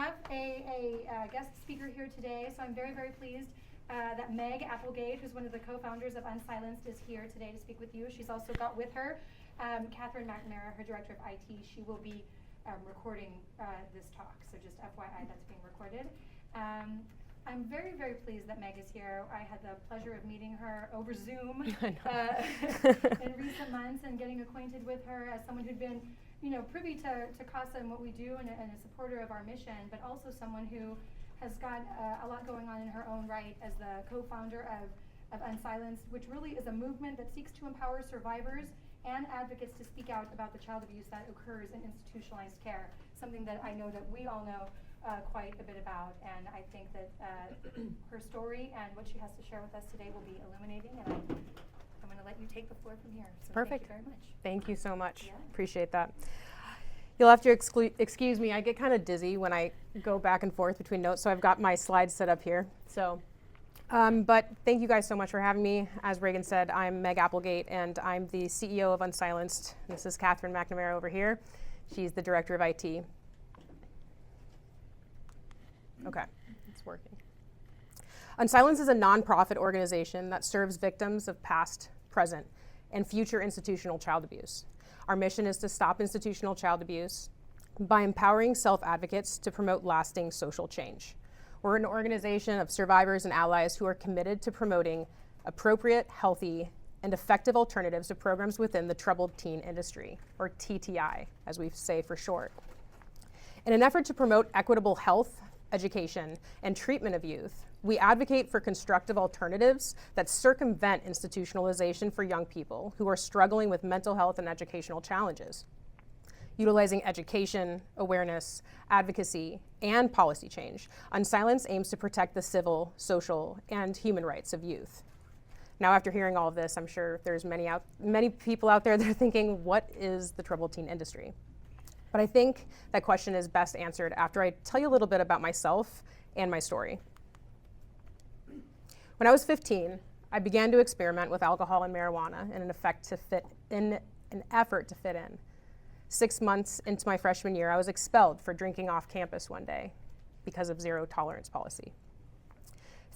have a guest speaker here today, so I'm very, very pleased that Meg Appelgate, who's one of the co-founders of Unsilenced, is here today to speak with you. She's also got with her Catherine McNamara, her director of IT. She will be recording this talk, so just FYI, that's being recorded. I'm very, very pleased that Meg is here. I had the pleasure of meeting her over Zoom in recent months and getting acquainted with her as someone who'd been, privy to CASA and what we do and a supporter of our mission, but also someone who has got a lot going on in her own right as the co-founder of Unsilenced, which really is a movement that seeks to empower survivors and advocates to speak out about the child abuse that occurs in institutionalized care, something that I know that we all know quite a bit about, and I think that her story and what she has to share with us today will be illuminating, and I'm going to let you take the floor from here. So Perfect. Thank you very much. Thank you so much. Yeah. Appreciate that. You'll have to excuse me. I get kind of dizzy when I go back and forth between notes, so I've got my slides set up here. So, but thank you guys so much for having me. As Reagan said, I'm Meg Appelgate, and I'm the CEO of Unsilenced. This is Catherine McNamara over here. She's the director of IT. Okay, it's working. Unsilenced is a nonprofit organization that serves victims of past, present, and future institutional child abuse. Our mission is to stop institutional child abuse by empowering self-advocates to promote lasting social change. We're an organization of survivors and allies who are committed to promoting appropriate, healthy, and effective alternatives to programs within the troubled teen industry, or TTI, as we say for short. In an effort to promote equitable health, education, and treatment of youth, we advocate for constructive alternatives that circumvent institutionalization for young people who are struggling with mental health and educational challenges. Utilizing education, awareness, advocacy, and policy change, Unsilenced aims to protect the civil, social, and human rights of youth. Now, after hearing all of this, I'm sure there's many people out there that are thinking, what is the troubled teen industry? But I think that question is best answered after I tell you a little bit about myself and my story. When I was 15, I began to experiment with alcohol and marijuana in an effort to fit in. 6 months into my freshman year, I was expelled for drinking off campus one day because of zero tolerance policy.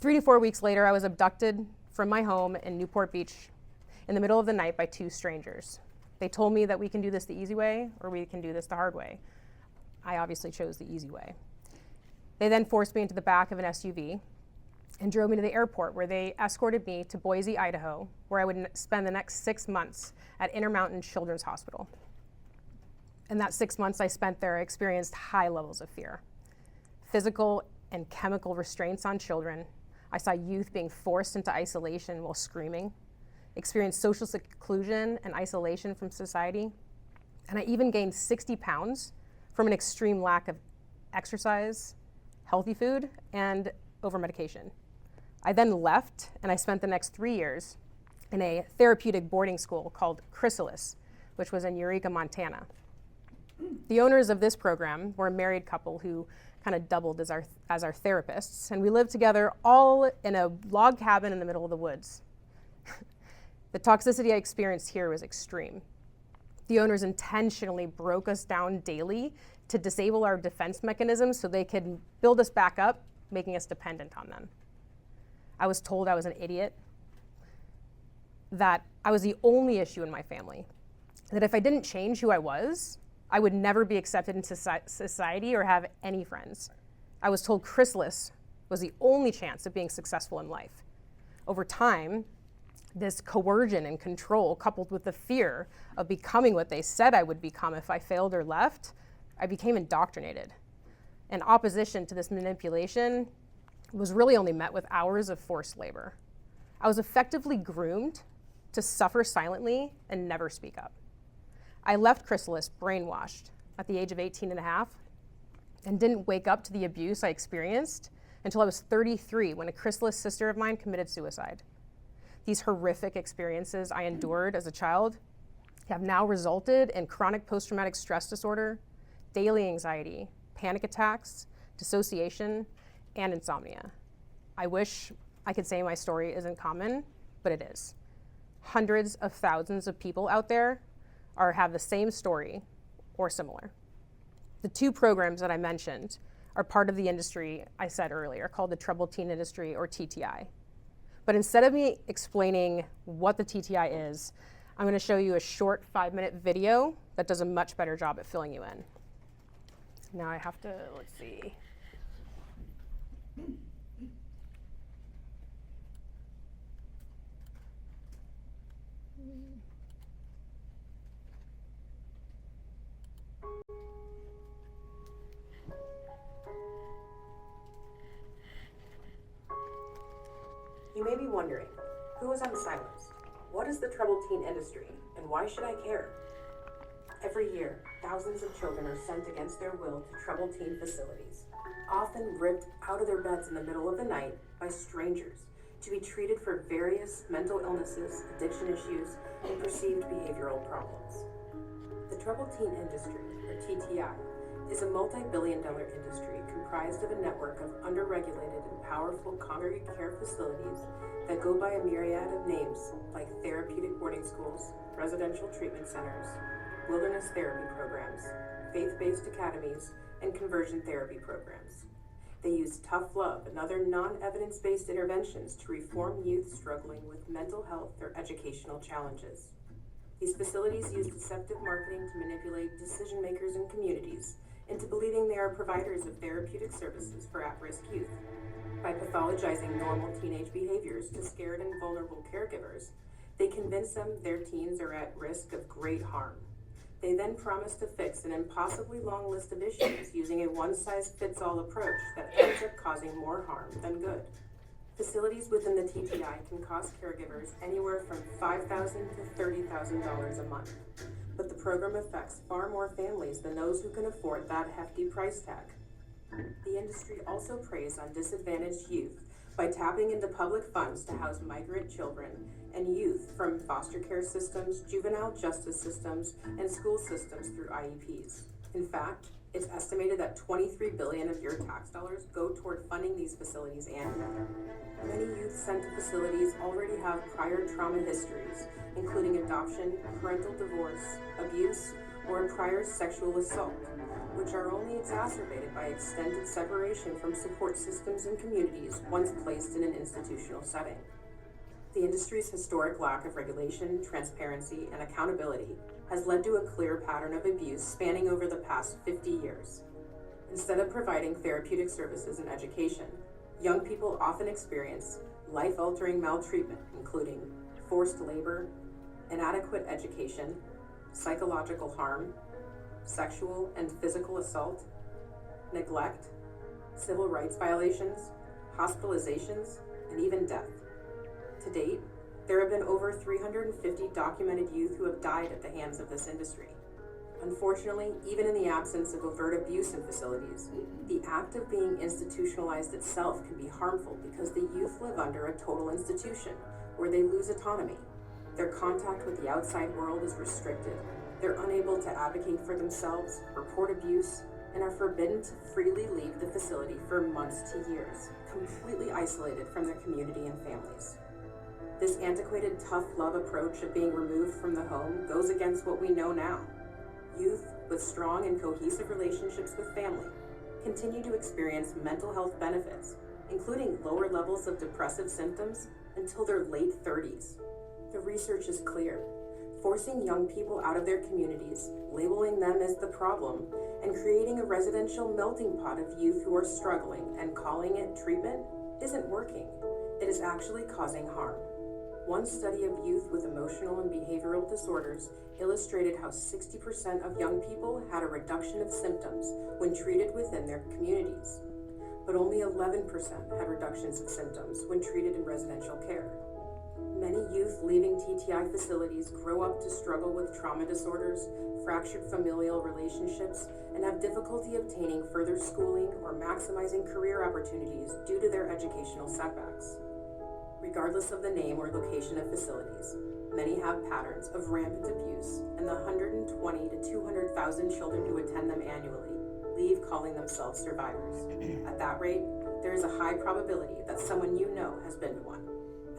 3 to 4 weeks later, I was abducted from my home in Newport Beach in the middle of the night by 2 strangers. They told me that we can do this the easy way or we can do this the hard way. I obviously chose the easy way. They then forced me into the back of an SUV and drove me to the airport, where they escorted me to Boise, Idaho, where I would spend the next 6 months at Intermountain Children's Hospital. In that 6 months I spent there, I experienced high levels of fear. Physical and chemical restraints on children. I saw youth being forced into isolation while screaming, experienced social seclusion and isolation from society, and I even gained 60 pounds from an extreme lack of exercise, healthy food, and over-medication. I then left, and I spent the next 3 years in a therapeutic boarding school called Chrysalis, which was in Eureka, Montana. The owners of this program were a married couple who kind of doubled as our therapists, and we lived together all in a log cabin in the middle of the woods. The toxicity I experienced here was extreme. The owners intentionally broke us down daily to disable our defense mechanisms so they could build us back up, making us dependent on them. I was told I was an idiot, that I was the only issue in my family, that if I didn't change who I was, I would never be accepted into society or have any friends. I was told Chrysalis was the only chance of being successful in life. Over time, this coercion and control, coupled with the fear of becoming what they said I would become if I failed or left, I became indoctrinated. And opposition to this manipulation was really only met with hours of forced labor. I was effectively groomed to suffer silently and never speak up. I left Chrysalis brainwashed at the age of 18 and a half and didn't wake up to the abuse I experienced until I was 33, when a Chrysalis sister of mine committed suicide. These horrific experiences I endured as a child have now resulted in chronic post-traumatic stress disorder, daily anxiety, panic attacks, dissociation, and insomnia. I wish I could say my story isn't common, but it is. Hundreds of thousands of people out there have the same story or similar. The 2 programs that I mentioned are part of the industry I said earlier, called the troubled teen industry, or TTI. But instead of me explaining what the TTI is, I'm going to show you a short 5-minute video that does a much better job at filling you in. Now I have to, let's see. You may be wondering, who is unsilenced? What is the troubled teen industry, and why should I care? Every year, thousands of children are sent against their will to troubled teen facilities, often ripped out of their beds in the middle of the night by strangers to be treated for various mental illnesses, addiction issues, and perceived behavioral problems. The troubled teen industry, or TTI, is a multi-billion-dollar industry comprised of a network of underregulated and powerful congregate care facilities that go by a myriad of names like therapeutic boarding schools, residential treatment centers, wilderness therapy programs, faith-based academies, and conversion therapy programs. They use tough love and other non-evidence-based interventions to reform youth struggling with mental health or educational challenges. These facilities use deceptive marketing to manipulate decision makers in communities into believing they are providers of therapeutic services for at-risk youth. By pathologizing normal teenage behaviors to scared and vulnerable caregivers, they convince them their teens are at risk of great harm. They then promise to fix an impossibly long list of issues using a one-size-fits-all approach that ends up causing more harm than good. Facilities within the TTI can cost caregivers anywhere from $5,000 to $30,000 a month. But the program affects far more families than those who can afford that hefty price tag. The industry also preys on disadvantaged youth by tapping into public funds to house migrant children and youth from foster care systems, juvenile justice systems, and school systems through IEPs. In fact, it's estimated that $23 billion of your tax dollars go toward funding these facilities annually. Many youth sent to facilities already have prior trauma histories, including adoption, parental divorce, abuse, or a prior sexual assault, which are only exacerbated by extended separation from support systems and communities once placed in an institutional setting. The industry's historic lack of regulation, transparency, and accountability has led to a clear pattern of abuse spanning over the past 50 years. Instead of providing therapeutic services and education, young people often experience life-altering maltreatment, including forced labor, inadequate education, psychological harm, sexual and physical assault, neglect, civil rights violations, hospitalizations, and even death. To date, there have been over 350 documented youth who have died at the hands of this industry. Unfortunately, even in the absence of overt abuse in facilities, the act of being institutionalized itself can be harmful because the youth live under a total institution where they lose autonomy. Their contact with the outside world is restricted. They're unable to advocate for themselves, report abuse, and are forbidden to freely leave the facility for months to years, completely isolated from their community and families. This antiquated tough love approach of being removed from the home goes against what we know now. Youth with strong and cohesive relationships with family continue to experience mental health benefits, including lower levels of depressive symptoms until their late 30s. The research is clear. Forcing young people out of their communities, labeling them as the problem, and creating a residential melting pot of youth who are struggling and calling it treatment isn't working. It is actually causing harm. One study of youth with emotional and behavioral disorders illustrated how 60% of young people had a reduction of symptoms when treated within their communities, but only 11% had reductions of symptoms when treated in residential care. Many youth leaving TTI facilities grow up to struggle with trauma disorders, fractured familial relationships, and have difficulty obtaining further schooling or maximizing career opportunities due to their educational setbacks. Regardless of the name or location of facilities, many have patterns of rampant abuse, and the 120 to 200,000 children who attend them annually leave calling themselves survivors. At that rate, there is a high probability that someone you know has been to one.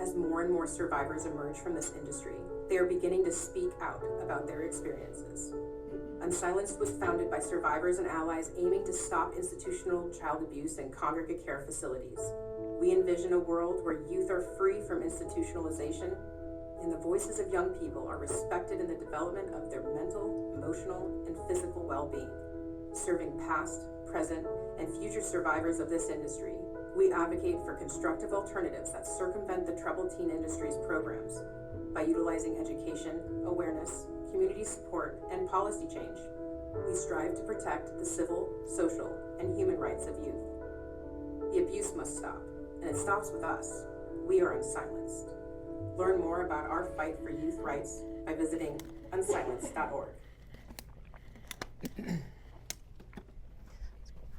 As more and more survivors emerge from this industry, they are beginning to speak out about their experiences. Unsilenced was founded by survivors and allies aiming to stop institutional child abuse in congregate care facilities. We envision a world where youth are free from institutionalization and the voices of young people are respected in the development of their mental, emotional, and physical well-being. Serving past, present, and future survivors of this industry, we advocate for constructive alternatives that circumvent the troubled teen industry's programs by utilizing education, awareness, community support, and policy change. We strive to protect the civil, social, and human rights of youth. The abuse must stop, and it stops with us. We are Unsilenced. Learn more about our fight for youth rights by visiting unsilenced.org. I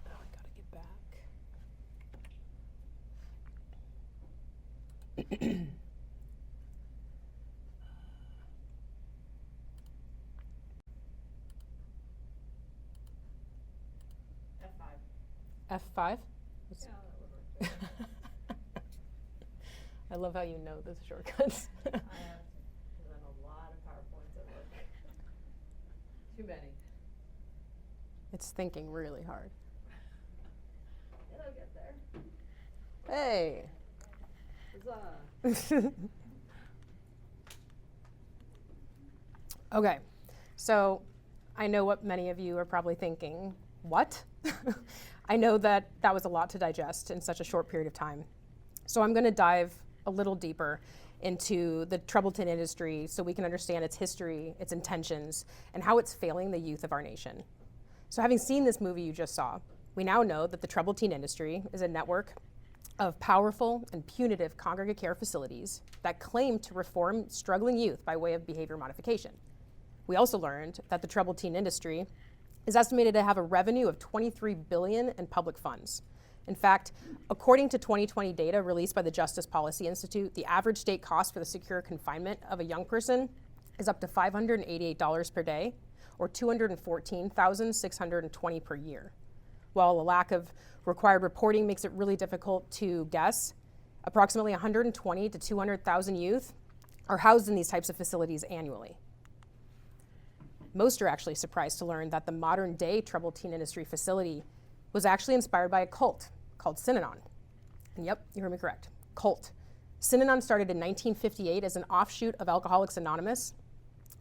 gotta get back. F5? I love how you know the shortcuts. I have done a lot of PowerPoints at work. Too many. It's thinking really hard. It'll get there. Hey. Huzzah. Okay, so I know what many of you are probably thinking. What? I know that that was a lot to digest in such a short period of time. So I'm going to dive a little deeper into the troubled teen industry so we can understand its history, its intentions, and how it's failing the youth of our nation. So having seen this movie you just saw, we now know that the troubled teen industry is a network of powerful and punitive congregate care facilities that claim to reform struggling youth by way of behavior modification. We also learned that the troubled teen industry is estimated to have a revenue of $23 billion in public funds. In fact, according to 2020 data released by the Justice Policy Institute, the average state cost for the secure confinement of a young person is up to $588 per day, or $214,620 per year. While a lack of required reporting makes it really difficult to guess, approximately 120 to 200,000 youth are housed in these types of facilities annually. Most are actually surprised to learn that the modern day troubled teen industry facility was actually inspired by a cult called Synanon. And yep, you heard me correct, cult. Synanon started in 1958 as an offshoot of Alcoholics Anonymous,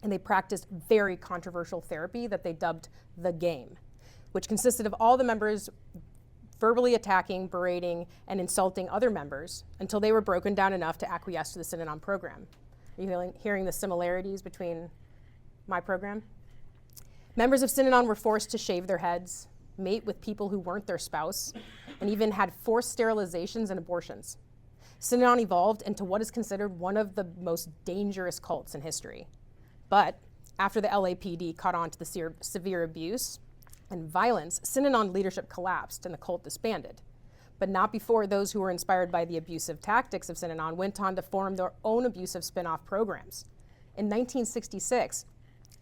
and they practiced very controversial therapy that they dubbed the game, which consisted of all the members verbally attacking, berating, and insulting other members until they were broken down enough to acquiesce to the Synanon program. Are you hearing the similarities between my program? Members of Synanon were forced to shave their heads, mate with people who weren't their spouse, and even had forced sterilizations and abortions. Synanon evolved into what is considered one of the most dangerous cults in history. But after the LAPD caught on to the severe abuse and violence, Synanon leadership collapsed and the cult disbanded. But not before those who were inspired by the abusive tactics of Synanon went on to form their own abusive spin-off programs. In 1966,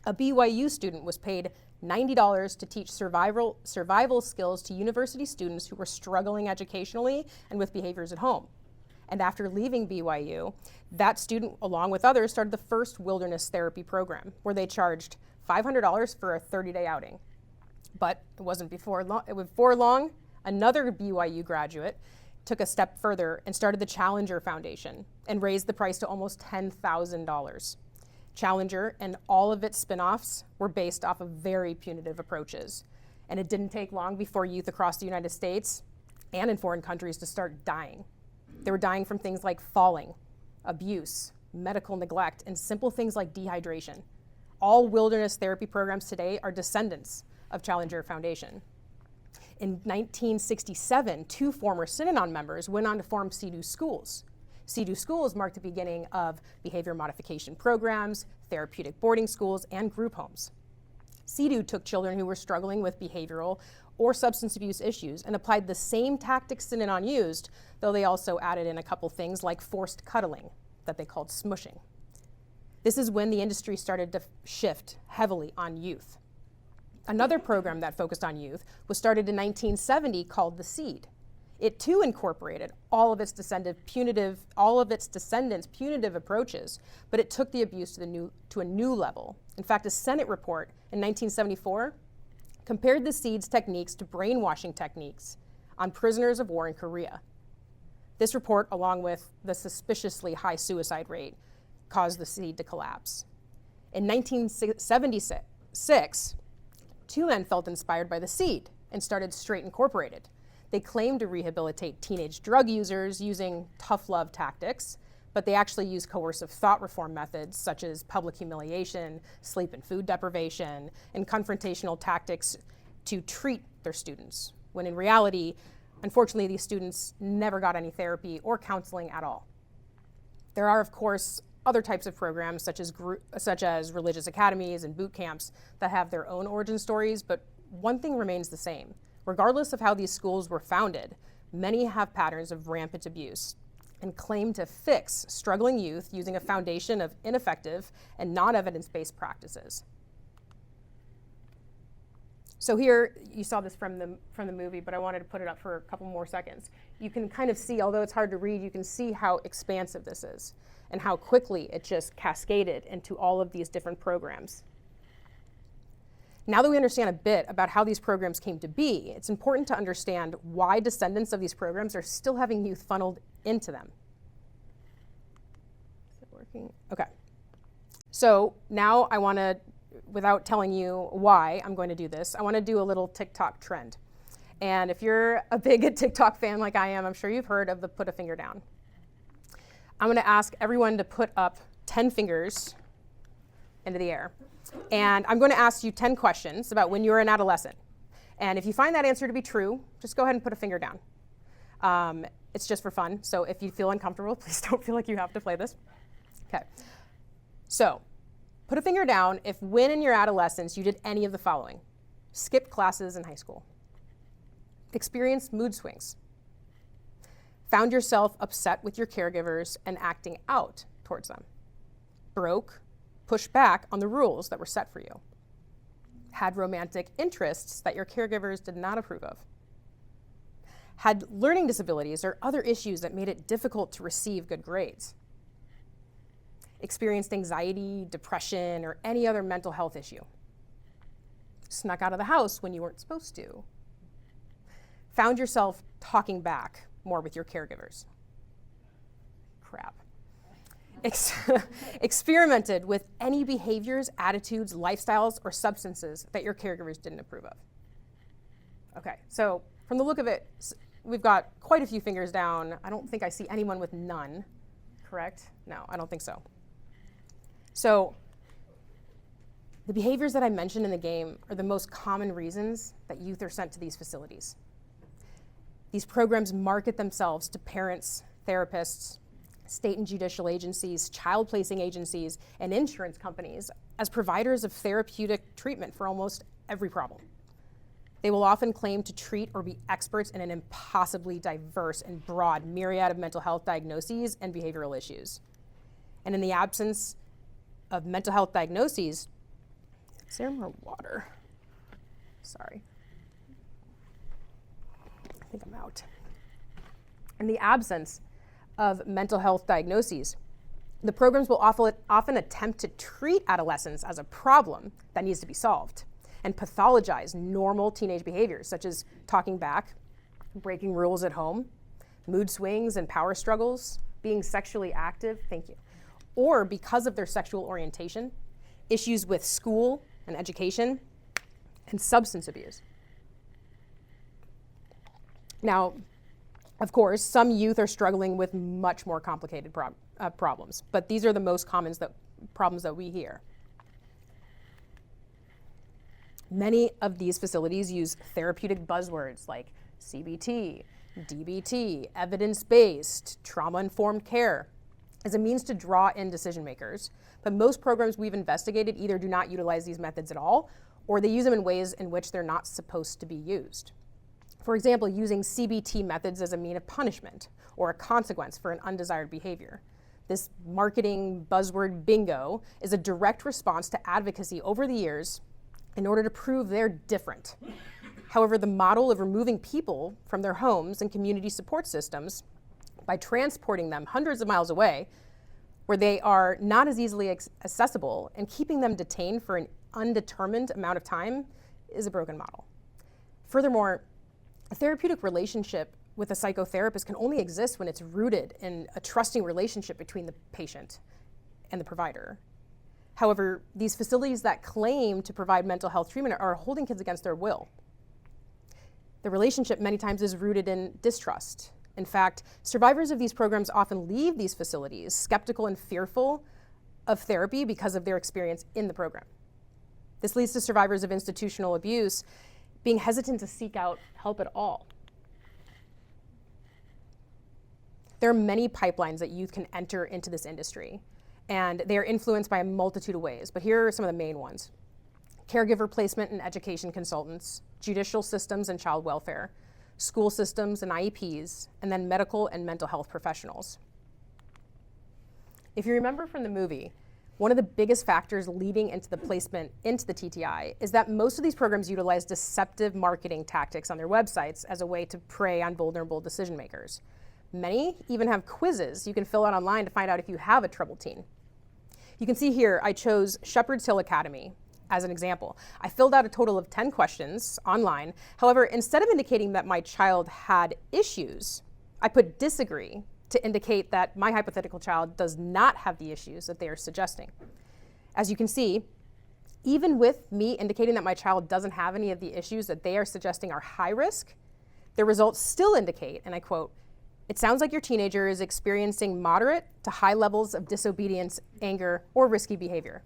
a BYU student was paid $90 to teach survival skills to university students who were struggling educationally and with behaviors at home. And after leaving BYU, that student, along with others, started the first wilderness therapy program, where they charged $500 for a 30-day outing. But it wasn't before long, another BYU graduate took a step further and started the Challenger Foundation and raised the price to almost $10,000. Challenger and all of its spin-offs were based off of very punitive approaches. And it didn't take long before youth across the United States and in foreign countries to start dying. They were dying from things like falling, abuse, medical neglect, and simple things like dehydration. All wilderness therapy programs today are descendants of Challenger Foundation. In 1967, two former Synanon members went on to form CASA Schools. CASA Schools marked the beginning of behavior modification programs, therapeutic boarding schools, and group homes. CASA took children who were struggling with behavioral or substance abuse issues and applied the same tactics Synanon used, though they also added in a couple things like forced cuddling that they called smushing. This is when the industry started to shift heavily on youth. Another program that focused on youth was started in 1970 called The Seed. It too incorporated all of its descendants' punitive approaches, but it took the abuse to a new level. In fact, a Senate report in 1974 compared the SEED's techniques to brainwashing techniques on prisoners of war in Korea. This report, along with the suspiciously high suicide rate, caused the SEED to collapse. In 1976, two men felt inspired by the SEED and started Straight Incorporated. They claimed to rehabilitate teenage drug users using tough love tactics, but they actually used coercive thought reform methods such as public humiliation, sleep and food deprivation, and confrontational tactics to treat their students, when in reality, unfortunately, these students never got any therapy or counseling at all. There are, of course, other types of programs such as religious academies and boot camps that have their own origin stories, but one thing remains the same. Regardless of how these schools were founded, many have patterns of rampant abuse and claim to fix struggling youth using a foundation of ineffective and non-evidence-based practices. So here, you saw this from the movie, but I wanted to put it up for a couple more seconds. You can kind of see, although it's hard to read, you can see how expansive this is and how quickly it just cascaded into all of these different programs. Now that we understand a bit about how these programs came to be, it's important to understand why descendants of these programs are still having youth funneled into them. Is it working? Okay. So now I want to, without telling you why I'm going to do this, I want to do a little TikTok trend. And if you're a big TikTok fan like I am, I'm sure you've heard of the put a finger down. I'm going to ask everyone to put up 10 fingers into the air. And I'm going to ask you 10 questions about when you were an adolescent. And if you find that answer to be true, just go ahead and put a finger down. It's just for fun, so if you feel uncomfortable, please don't feel like you have to play this. Okay. So, put a finger down if when in your adolescence you did any of the following. Skipped classes in high school. Experienced mood swings. Found yourself upset with your caregivers and acting out towards them. Broke, pushed back on the rules that were set for you. Had romantic interests that your caregivers did not approve of. Had learning disabilities or other issues that made it difficult to receive good grades. Experienced anxiety, depression, or any other mental health issue. Snuck out of the house when you weren't supposed to. Found yourself talking back more with your caregivers. Crap. Experimented with any behaviors, attitudes, lifestyles, or substances that your caregivers didn't approve of. Okay, so from the look of it, we've got quite a few fingers down. I don't think I see anyone with none, correct? No, I don't think so. So the behaviors that I mentioned in the game are the most common reasons that youth are sent to these facilities. These programs market themselves to parents, therapists, state and judicial agencies, child placing agencies, and insurance companies as providers of therapeutic treatment for almost every problem. They will often claim to treat or be experts in an impossibly diverse and broad myriad of mental health diagnoses and behavioral issues. And in the absence of mental health diagnoses, is there more water? Sorry. I think I'm out. In the absence of mental health diagnoses, the programs will often attempt to treat adolescents as a problem that needs to be solved and pathologize normal teenage behaviors such as talking back, breaking rules at home, mood swings and power struggles, being sexually active, or because of their sexual orientation, issues with school and education, and substance abuse. Now, of course, some youth are struggling with much more complicated problems, but these are the most common problems that we hear. Many of these facilities use therapeutic buzzwords like CBT, DBT, evidence-based, trauma-informed care as a means to draw in decision makers, but most programs we've investigated either do not utilize these methods at all, or they use them in ways in which they're not supposed to be used. For example, using CBT methods as a mean of punishment or a consequence for an undesired behavior. This marketing buzzword bingo is a direct response to advocacy over the years in order to prove they're different. However, the model of removing people from their homes and community support systems by transporting them hundreds of miles away, where they are not as easily accessible, and keeping them detained for an undetermined amount of time is a broken model. Furthermore, a therapeutic relationship with a psychotherapist can only exist when it's rooted in a trusting relationship between the patient and the provider. However, these facilities that claim to provide mental health treatment are holding kids against their will. The relationship many times is rooted in distrust. In fact, survivors of these programs often leave these facilities skeptical and fearful of therapy because of their experience in the program. This leads to survivors of institutional abuse being hesitant to seek out help at all. There are many pipelines that youth can enter into this industry, and they are influenced by a multitude of ways, but here are some of the main ones. Caregiver placement and education consultants, judicial systems and child welfare, school systems and IEPs, and then medical and mental health professionals. If you remember from the movie, one of the biggest factors leading into the placement into the TTI is that most of these programs utilize deceptive marketing tactics on their websites as a way to prey on vulnerable decision makers. Many even have quizzes you can fill out online to find out if you have a troubled teen. You can see here I chose Shepherd's Hill Academy as an example. I filled out a total of 10 questions online. However, instead of indicating that my child had issues, I put disagree to indicate that my hypothetical child does not have the issues that they are suggesting. As you can see, even with me indicating that my child doesn't have any of the issues that they are suggesting are high risk, the results still indicate, and I quote, "It sounds like your teenager is experiencing moderate to high levels of disobedience, anger, or risky behavior."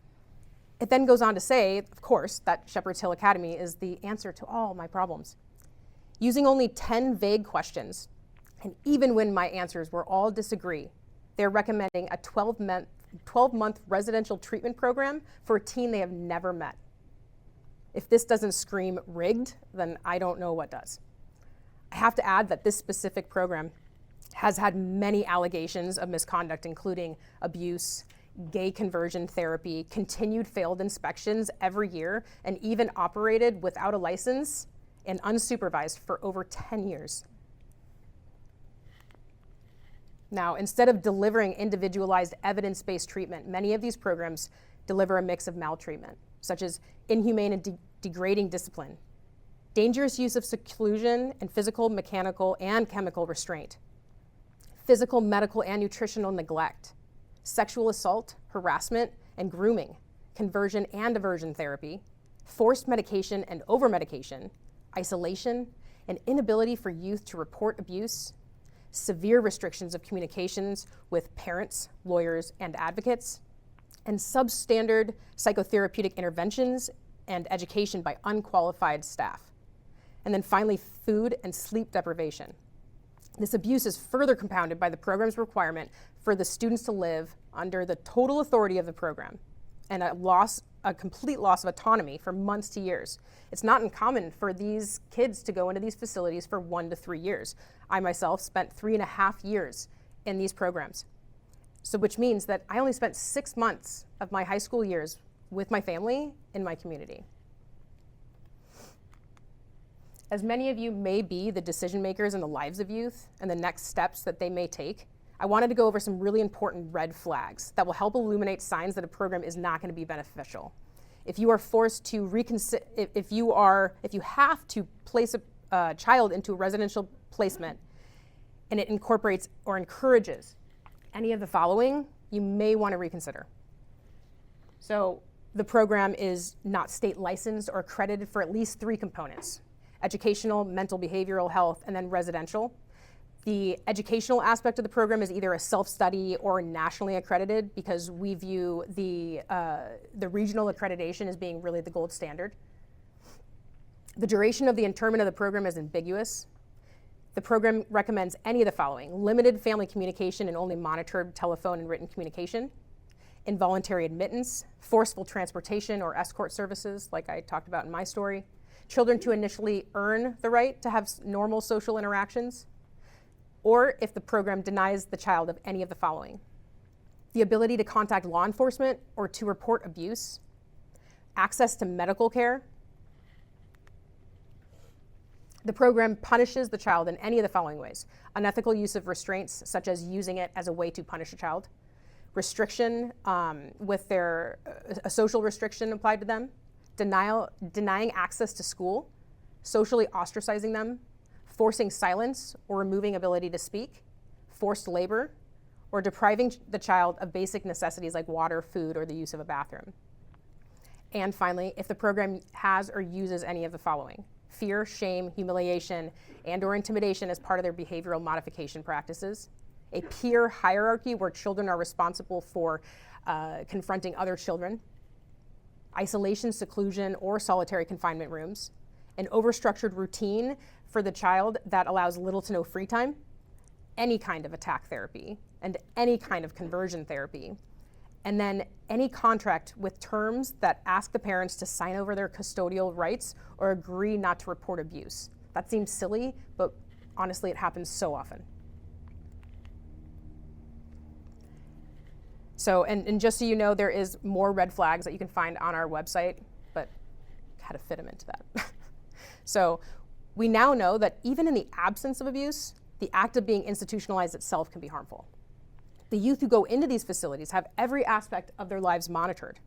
It then goes on to say, of course, that Shepherd's Hill Academy is the answer to all my problems. Using only 10 vague questions, and even when my answers were all disagree, they're recommending a 12-month residential treatment program for a teen they have never met. If this doesn't scream rigged, then I don't know what does. I have to add that this specific program has had many allegations of misconduct, including abuse, gay conversion therapy, continued failed inspections every year, and even operated without a license and unsupervised for over 10 years. Now, instead of delivering individualized evidence-based treatment, many of these programs deliver a mix of maltreatment, such as inhumane and degrading discipline, dangerous use of seclusion and physical, mechanical, and chemical restraint, physical, medical, and nutritional neglect, sexual assault, harassment, and grooming, conversion and aversion therapy, forced medication and over-medication, isolation, and inability for youth to report abuse, severe restrictions of communications with parents, lawyers, and advocates, and substandard psychotherapeutic interventions and education by unqualified staff. And then finally, food and sleep deprivation. This abuse is further compounded by the program's requirement for the students to live under the total authority of the program and a complete loss of autonomy for months to years. It's not uncommon for these kids to go into these facilities for 1 to 3 years. I myself spent 3.5 years in these programs. So which means that I only spent 6 months of my high school years with my family in my community. As many of you may be the decision makers in the lives of youth and the next steps that they may take, I wanted to go over some really important red flags that will help illuminate signs that a program is not going to be beneficial. If you are forced to reconsider, if you have to place a child into a residential placement and it incorporates or encourages any of the following, you may want to reconsider. So the program is not state licensed or accredited for at least 3 components: educational, mental behavioral health, and then residential. The educational aspect of the program is either a self-study or nationally accredited, because we view the regional accreditation as being really the gold standard. The duration of the internment of the program is ambiguous. The program recommends any of the following: limited family communication and only monitored telephone and written communication, involuntary admittance, forceful transportation or escort services, like I talked about in my story, children to initially earn the right to have normal social interactions, or if the program denies the child of any of the following: the ability to contact law enforcement or to report abuse, access to medical care, The program punishes the child in any of the following ways: unethical use of restraints, such as using it as a way to punish a child, restriction with a social restriction applied to them, denying access to school, socially ostracizing them, forcing silence or removing ability to speak, forced labor, or depriving the child of basic necessities like water, food, or the use of a bathroom. And finally, if the program has or uses any of the following: fear, shame, humiliation, and or intimidation as part of their behavioral modification practices, a peer hierarchy where children are responsible for confronting other children, isolation, seclusion, or solitary confinement rooms, an overstructured routine for the child that allows little to no free time, any kind of attack therapy, and any kind of conversion therapy, and then any contract with terms that ask the parents to sign over their custodial rights or agree not to report abuse. That seems silly, but honestly, it happens so often. So, and just so you know, there is more red flags that you can find on our website, but how to fit them into that. So we now know that even in the absence of abuse, the act of being institutionalized itself can be harmful. The youth who go into these facilities have every aspect of their lives monitored.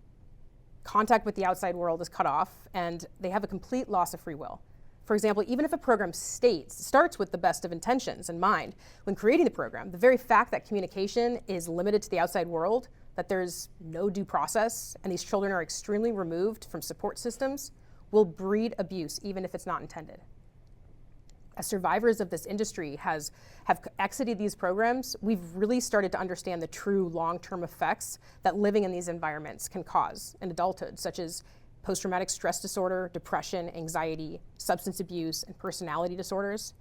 Contact with the outside world is cut off, and they have a complete loss of free will. For example, even if a program starts with the best of intentions in mind when creating the program, the very fact that communication is limited to the outside world, that there's no due process, and these children are extremely removed from support systems, will breed abuse, even if it's not intended. As survivors of this industry have exited these programs, we've really started to understand the true long-term effects that living in these environments can cause in adulthood, such as post-traumatic stress disorder, depression, anxiety, substance abuse, and personality disorders,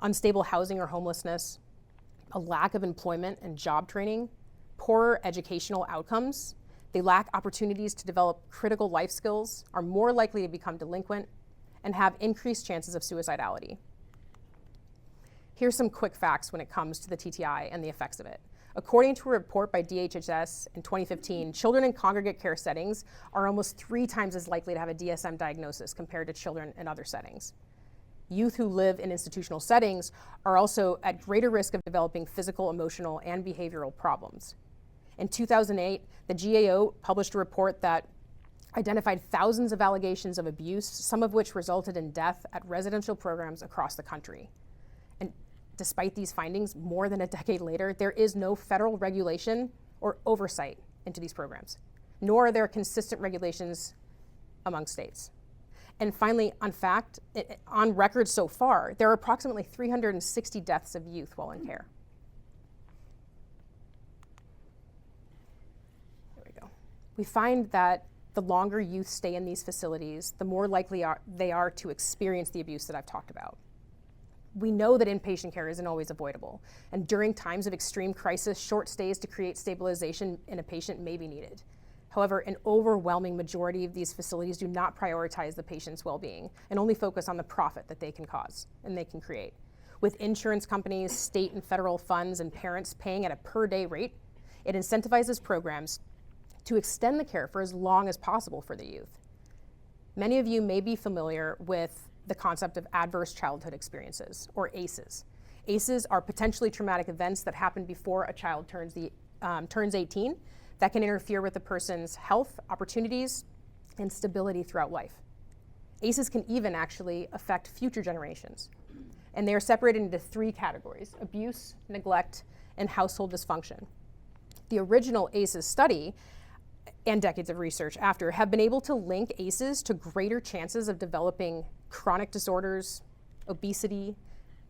unstable housing or homelessness, a lack of employment and job training, poorer educational outcomes. They lack opportunities to develop critical life skills, are more likely to become delinquent, and have increased chances of suicidality. Here's some quick facts when it comes to the TTI and the effects of it. According to a report by DHHS in 2015, children in congregate care settings are almost 3 times as likely to have a DSM diagnosis compared to children in other settings. Youth who live in institutional settings are also at greater risk of developing physical, emotional, and behavioral problems. In 2008, the GAO published a report that identified thousands of allegations of abuse, some of which resulted in death at residential programs across the country. And despite these findings, more than a decade later, there is no federal regulation or oversight into these programs, nor are there consistent regulations among states. And finally, on record so far, there are approximately 360 deaths of youth while in care. There we go. We find that the longer youth stay in these facilities, the more likely they are to experience the abuse that I've talked about. We know that inpatient care isn't always avoidable, and during times of extreme crisis, short stays to create stabilization in a patient may be needed. However, an overwhelming majority of these facilities do not prioritize the patient's well-being and only focus on the profit that they can cause and they can create. With insurance companies, state and federal funds, and parents paying at a per-day rate, it incentivizes programs to extend the care for as long as possible for the youth. Many of you may be familiar with the concept of adverse childhood experiences, or ACEs. ACEs are potentially traumatic events that happen before a child turns 18 that can interfere with a person's health, opportunities, and stability throughout life. ACEs can even actually affect future generations. And they are separated into 3 categories: abuse, neglect, and household dysfunction. The original ACEs study and decades of research after have been able to link ACEs to greater chances of developing chronic disorders, obesity,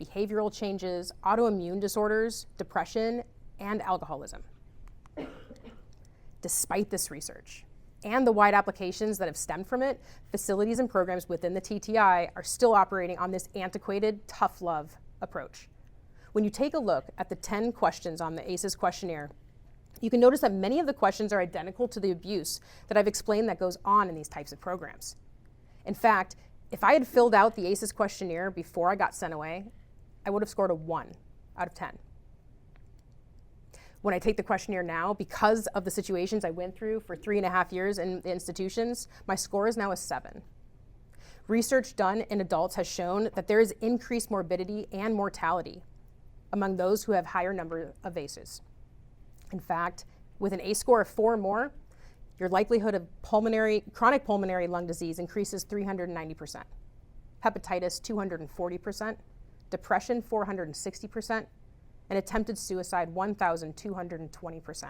behavioral changes, autoimmune disorders, depression, and alcoholism. Despite this research and the wide applications that have stemmed from it, facilities and programs within the TTI are still operating on this antiquated, tough love approach. When you take a look at the 10 questions on the ACEs questionnaire, you can notice that many of the questions are identical to the abuse that I've explained that goes on in these types of programs. In fact, if I had filled out the ACEs questionnaire before I got sent away, I would have scored a 1 out of 10. When I take the questionnaire now, because of the situations I went through for 3.5 years in the institutions, my score is now a 7. Research done in adults has shown that there is increased morbidity and mortality among those who have higher number of ACEs. In fact, with an ACE score of 4 or more, your likelihood of chronic pulmonary lung disease increases 390%, hepatitis 240%, depression 460%, and attempted suicide 1,220%.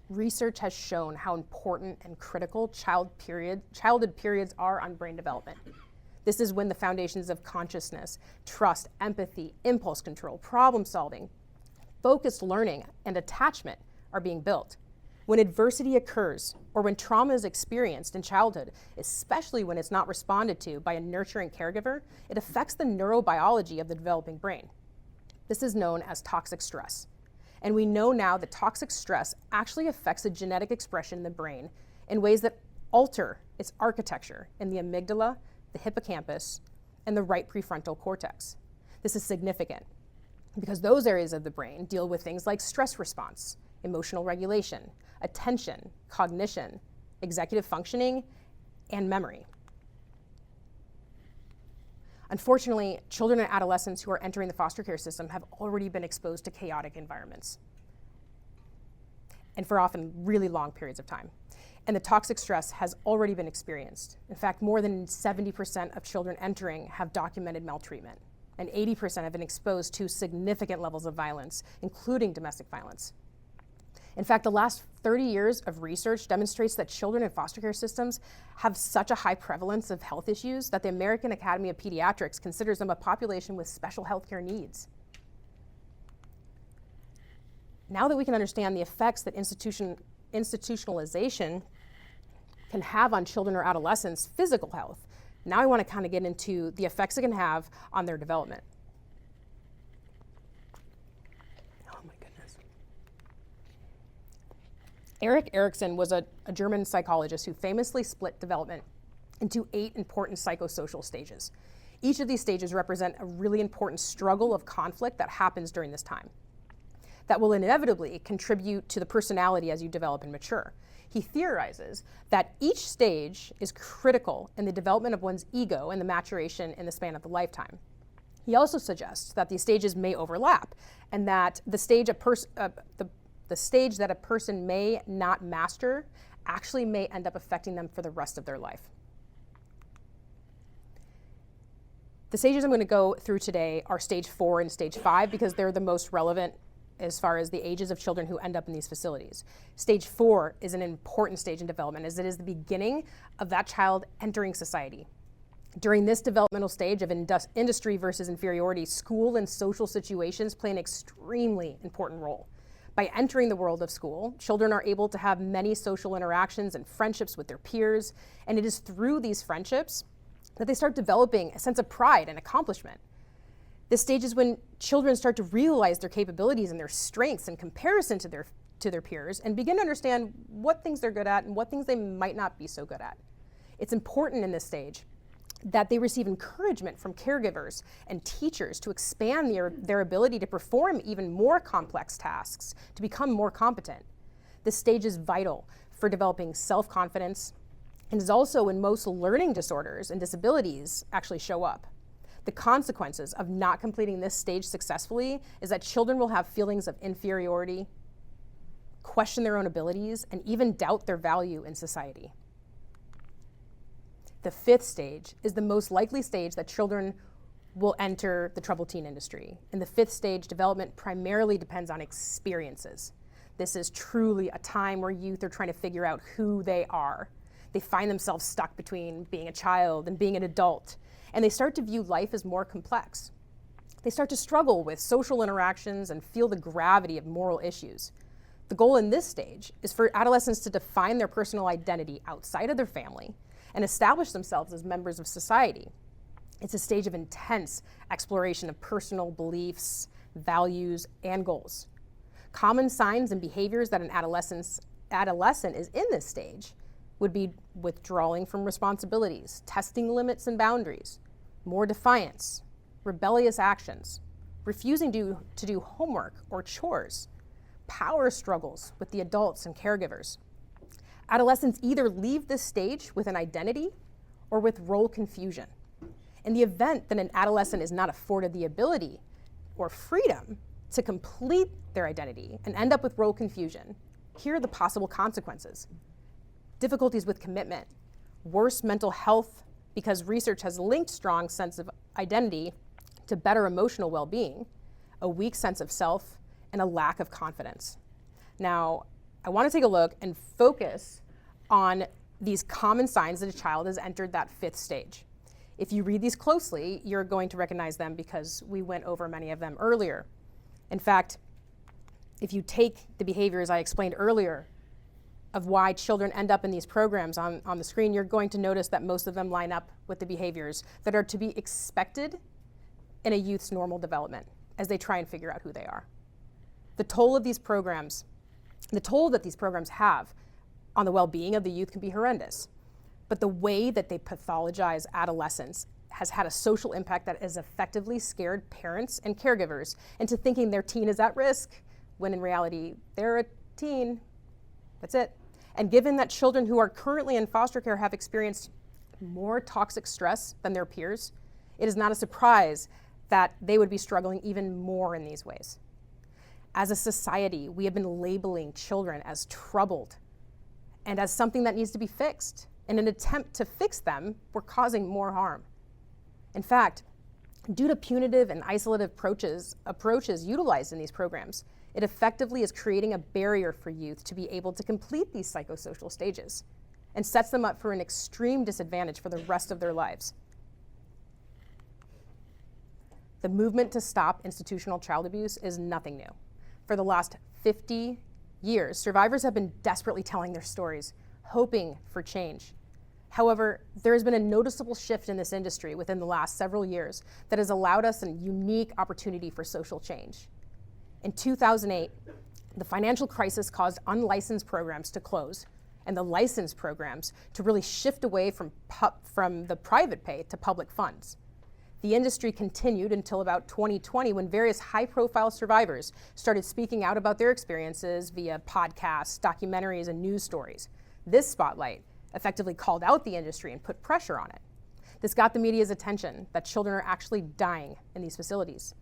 Research has shown how important and critical childhood periods are on brain development. This is when the foundations of consciousness, trust, empathy, impulse control, problem solving, focused learning, and attachment are being built. When adversity occurs or when trauma is experienced in childhood, especially when it's not responded to by a nurturing caregiver, it affects the neurobiology of the developing brain. This is known as toxic stress. And we know now that toxic stress actually affects the genetic expression in the brain in ways that alter its architecture in the amygdala, the hippocampus, and the right prefrontal cortex. This is significant because those areas of the brain deal with things like stress response, emotional regulation, attention, cognition, executive functioning, and memory. Unfortunately, children and adolescents who are entering the foster care system have already been exposed to chaotic environments, and for often really long periods of time. And the toxic stress has already been experienced. In fact, more than 70% of children entering have documented maltreatment, and 80% have been exposed to significant levels of violence, including domestic violence. In fact, the last 30 years of research demonstrates that children in foster care systems have such a high prevalence of health issues that the American Academy of Pediatrics considers them a population with special health care needs. Now that we can understand the effects that institutionalization can have on children or adolescents' physical health, now I want to kind of get into the effects it can have on their development. Erik Erikson was a German psychologist who famously split development into 8 important psychosocial stages. Each of these stages represent a really important struggle of conflict that happens during this time that will inevitably contribute to the personality as you develop and mature. He theorizes that each stage is critical in the development of one's ego and the maturation in the span of the lifetime. He also suggests that these stages may overlap and that the stage that a person may not master actually may end up affecting them for the rest of their life. The stages I'm going to go through today are stage 4 and stage 5 because they're the most relevant as far as the ages of children who end up in these facilities. Stage 4 is an important stage in development as it is the beginning of that child entering society. During this developmental stage of industry versus inferiority, school and social situations play an extremely important role. By entering the world of school, children are able to have many social interactions and friendships with their peers, and it is through these friendships that they start developing a sense of pride and accomplishment. This stage is when children start to realize their capabilities and their strengths in comparison to their peers and begin to understand what things they're good at and what things they might not be so good at. It's important in this stage that they receive encouragement from caregivers and teachers to expand their ability to perform even more complex tasks, to become more competent. This stage is vital for developing self-confidence and is also when most learning disorders and disabilities actually show up. The consequences of not completing this stage successfully is that children will have feelings of inferiority, question their own abilities, and even doubt their value in society. The 5th stage is the most likely stage that children will enter the troubled teen industry. In the 5th stage, development primarily depends on experiences. This is truly a time where youth are trying to figure out who they are. They find themselves stuck between being a child and being an adult, and they start to view life as more complex. They start to struggle with social interactions and feel the gravity of moral issues. The goal in this stage is for adolescents to define their personal identity outside of their family and establish themselves as members of society. It's a stage of intense exploration of personal beliefs, values, and goals. Common signs and behaviors that an adolescent is in this stage would be withdrawing from responsibilities, testing limits and boundaries, more defiance, rebellious actions, refusing to do homework or chores, power struggles with the adults and caregivers. Adolescents either leave this stage with an identity or with role confusion. In the event that an adolescent is not afforded the ability or freedom to complete their identity and end up with role confusion, here are the possible consequences. Difficulties with commitment, worse mental health because research has linked strong sense of identity to better emotional well-being, a weak sense of self, and a lack of confidence. Now, I want to take a look and focus on these common signs that a child has entered that fifth stage. If you read these closely, you're going to recognize them because we went over many of them earlier. In fact, if you take the behaviors I explained earlier of why children end up in these programs on the screen, you're going to notice that most of them line up with the behaviors that are to be expected in a youth's normal development as they try and figure out who they are. The toll that these programs have on the well-being of the youth can be horrendous. But the way that they pathologize adolescents has had a social impact that has effectively scared parents and caregivers into thinking their teen is at risk, when in reality, they're a teen. That's it. And given that children who are currently in foster care have experienced more toxic stress than their peers, it is not a surprise that they would be struggling even more in these ways. As a society, we have been labeling children as troubled and as something that needs to be fixed. In an attempt to fix them, we're causing more harm. In fact, due to punitive and isolative approaches utilized in these programs, it effectively is creating a barrier for youth to be able to complete these psychosocial stages and sets them up for an extreme disadvantage for the rest of their lives. The movement to stop institutional child abuse is nothing new. For the last 50 years, survivors have been desperately telling their stories, hoping for change. However, there has been a noticeable shift in this industry within the last several years that has allowed us a unique opportunity for social change. In 2008, the financial crisis caused unlicensed programs to close and the licensed programs to really shift away from the private pay to public funds. The industry continued until about 2020 when various high-profile survivors started speaking out about their experiences via podcasts, documentaries, and news stories. This spotlight effectively called out the industry and put pressure on it. This got the media's attention that children are actually dying in these facilities.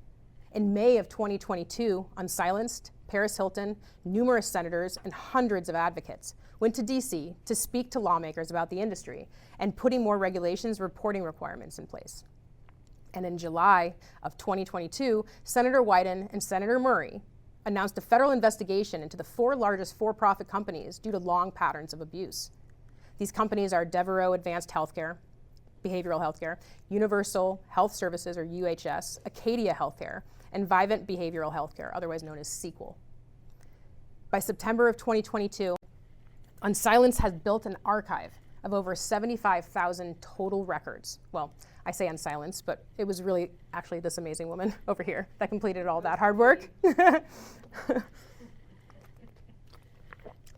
In May of 2022, Unsilenced, Paris Hilton, numerous senators, and hundreds of advocates went to DC to speak to lawmakers about the industry and putting more regulations, reporting requirements in place. And in July of 2022, Senator Wyden and Senator Murray announced a federal investigation into the 4 largest for-profit companies due to long patterns of abuse. These companies are Devereaux Advanced Healthcare, Behavioral Healthcare, Universal Health Services, or UHS, Acadia Healthcare, and Vivint Behavioral Healthcare, otherwise known as Sequel. By September of 2022, Unsilenced has built an archive of over 75,000 total records. Well, I say Unsilenced, but it was really actually this amazing woman over here that completed all that hard work.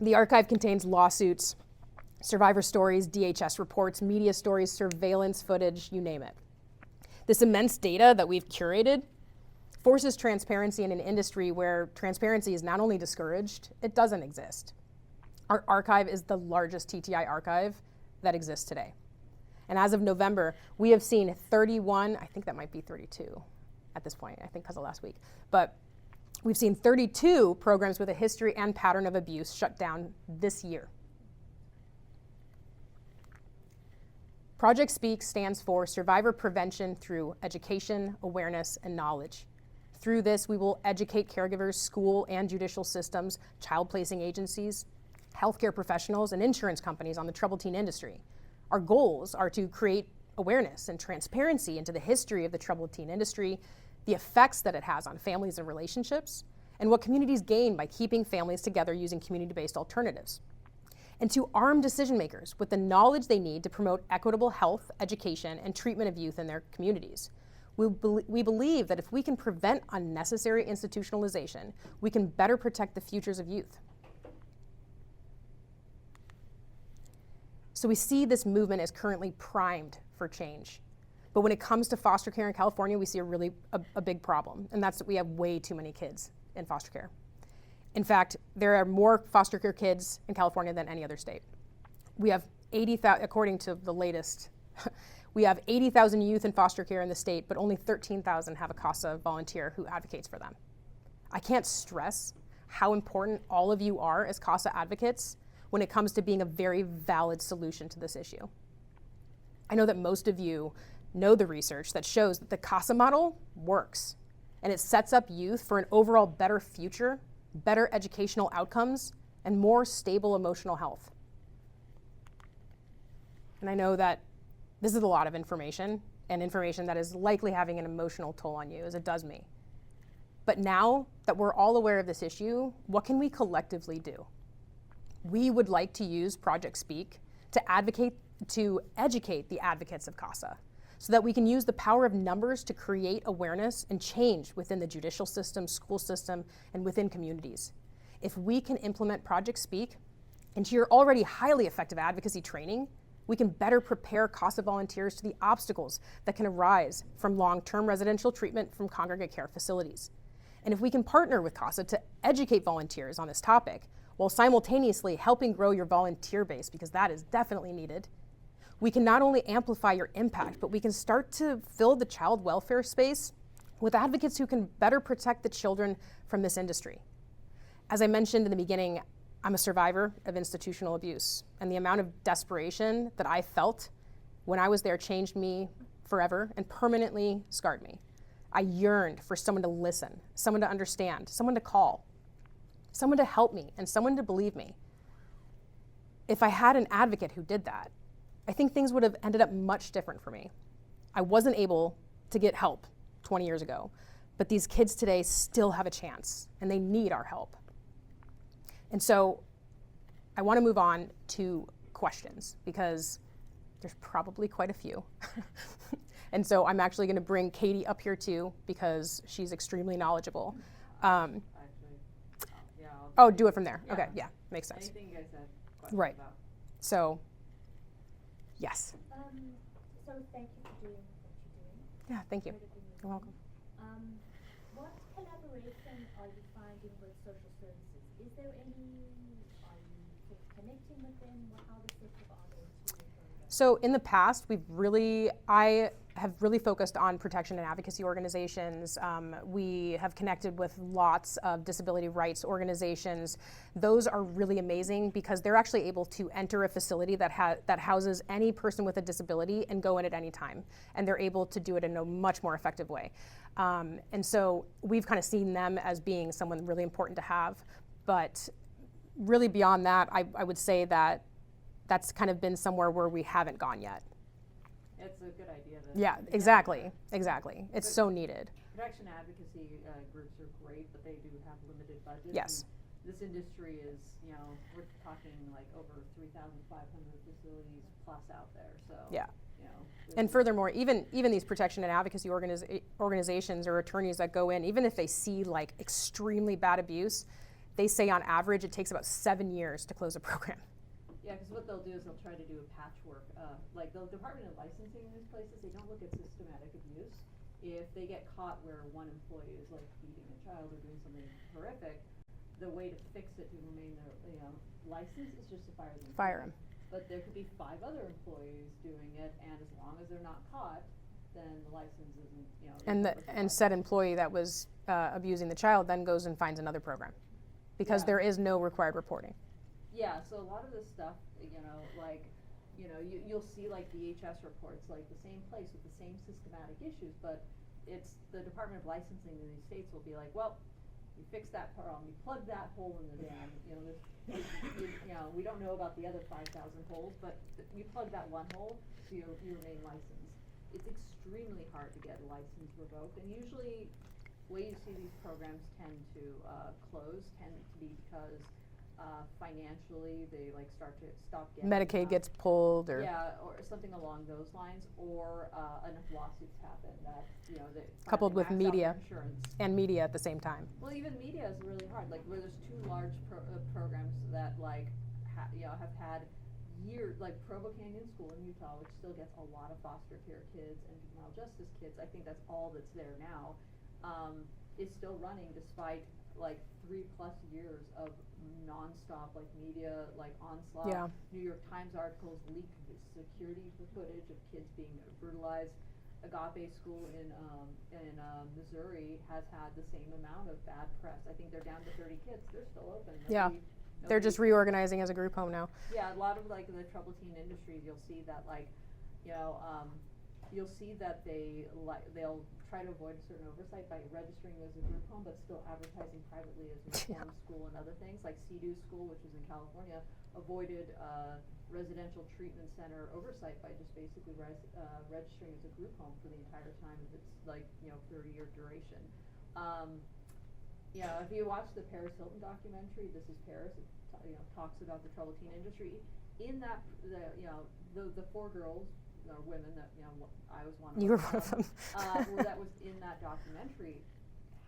The archive contains lawsuits, survivor stories, DHS reports, media stories, surveillance footage, you name it. This immense data that we've curated forces transparency in an industry where transparency is not only discouraged, it doesn't exist. Our archive is the largest TTI archive that exists today. And as of November, we have seen 31, I think that might be 32 at this point, I think because of last week, but we've seen 32 programs with a history and pattern of abuse shut down this year. Project SPEAK stands for Survivor Prevention Through Education, Awareness, and Knowledge. Through this, we will educate caregivers, school and judicial systems, child placing agencies, healthcare professionals, and insurance companies on the troubled teen industry. Our goals are to create awareness and transparency into the history of the troubled teen industry, the effects that it has on families and relationships, and what communities gain by keeping families together using community-based alternatives. And to arm decision makers with the knowledge they need to promote equitable health, education, and treatment of youth in their communities. We believe that if we can prevent unnecessary institutionalization, we can better protect the futures of youth. So we see this movement as currently primed for change. But when it comes to foster care in California, we see a big problem, and that's that we have way too many kids in foster care. In fact, there are more foster care kids in California than any other state. We have 80,000, according to the latest, we have 80,000 youth in foster care in the state, but only 13,000 have a CASA volunteer who advocates for them. I can't stress how important all of you are as CASA advocates when it comes to being a very valid solution to this issue. I know that most of you know the research that shows that the CASA model works, and it sets up youth for an overall better future, better educational outcomes, and more stable emotional health. And I know that this is a lot of information, and information that is likely having an emotional toll on you, as it does me. But now that we're all aware of this issue, what can we collectively do? We would like to use Project Speak to educate the advocates of CASA, so that we can use the power of numbers to create awareness and change within the judicial system, school system, and within communities. If we can implement Project Speak into your already highly effective advocacy training, we can better prepare CASA volunteers to the obstacles that can arise from long-term residential treatment from congregate care facilities. And if we can partner with CASA to educate volunteers on this topic, while simultaneously helping grow your volunteer base, because that is definitely needed, we can not only amplify your impact, but we can start to fill the child welfare space with advocates who can better protect the children from this industry. As I mentioned in the beginning, I'm a survivor of institutional abuse, and the amount of desperation that I felt when I was there changed me forever and permanently scarred me. I yearned for someone to listen, someone to understand, someone to call, someone to help me, and someone to believe me. If I had an advocate who did that, I think things would have ended up much different for me. I wasn't able to get help 20 years ago, but these kids today still have a chance, and they need our help. And so I want to move on to questions, because there's probably quite a few. And so I'm actually going to bring Katie up here too, because she's extremely knowledgeable. Actually, yeah. I'll Do it from there. Yeah. Okay, yeah, makes sense. Anything you guys have questions Right. about? So, yes. So thank you for doing what you're doing. Yeah, thank you. Incredibly moving. You're welcome. What collaboration are you finding with social services? Is there any? Are you sort of connecting with them? How receptive are they to your program? So in the past, I have really focused on protection and advocacy organizations. We have connected with lots of disability rights organizations. Those are really amazing because they're actually able to enter a facility that houses any person with a disability and go in at any time. And they're able to do it in a much more effective way. And so we've kind of seen them as being someone really important to have. But really beyond that, I would say that that's kind of been somewhere where we haven't gone yet. It's a good idea. Yeah, exactly. It's so needed. Protection advocacy groups are great, but they do have limited budgets. Yes. And this industry is, we're talking like over 3,500 facilities plus out there. So, Yeah. And furthermore, even these protection and advocacy organizations or attorneys that go in, even if they see like extremely bad abuse, they say on average it takes about 7 years to close a program. Yeah, because what they'll do is they'll try to do a patchwork. Like the Department of Licensing in these places, they don't look at systematic abuse. If they get caught where one employee is like beating a child or doing something horrific, the way to fix it to remain their license is just to fire them. Fire them. But there could be 5 other employees doing it, and as long as they're not caught, then the license isn't, And said employee that was abusing the child then goes and finds another program because there is no required reporting. Yeah, so a lot of this stuff, you'll see like DHS reports, like the same place with the same systematic issues, but it's the Department of Licensing in these states will be like, well, you fixed that problem, you plugged that hole in the dam, we don't know about the other 5,000 holes, but you plugged that one hole, so you remain licensed. It's extremely hard to get a license revoked, and usually the way you see these programs tend to close tend to be because financially they like start to stop getting Medicaid gets pulled or or something along those lines, or enough lawsuits happen that that coupled with finally max out media their insurance. and media at the same time. Well, even media is really hard. Like where there's 2 large programs that like have had years, like Provo Canyon School in Utah, which still gets a lot of foster care kids and juvenile justice kids. I think that's all that's there now. Is still running despite like 3+ years of nonstop like media like onslaught. Yeah. New York Times articles leaked security footage of kids being brutalized. Agape School in Missouri has had the same amount of bad press. I think they're down to 30 kids. They're still open. Yeah. They're just reorganizing as a group home now. Yeah, a lot of like the troubled teen industries, you'll see that like, you'll see that they'll try to avoid certain oversight by registering as a group home, but still advertising privately as a reform school and other things. Like Sea-Doo School, which is in California, avoided residential treatment center oversight by just basically registering as a group home for the entire time of its 30-year duration. If you watch the Paris Hilton documentary, This Is Paris, it talks about the troubled teen industry. In that, the 4 girls or women that I was one of them. You were one of them. That was in that documentary.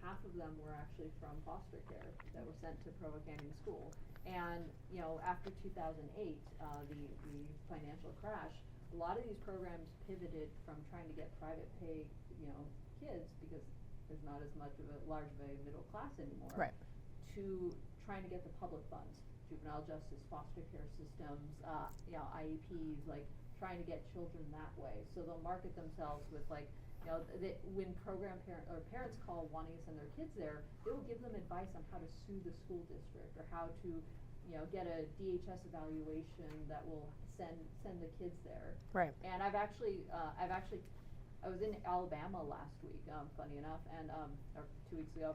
Half of them were actually from foster care that were sent to Provo Canyon School. And after 2008, the financial crash, a lot of these programs pivoted from trying to get private pay, kids, because there's not as much of a large of a middle class anymore, Right. to trying to get the public funds, juvenile justice, foster care systems, IEPs, like trying to get children that way. So they'll market themselves with when parents call wanting to send their kids there, they will give them advice on how to sue the school district or how to get a DHS evaluation that will send the kids there. Right. And I was in Alabama last week, funny enough, and or 2 weeks ago,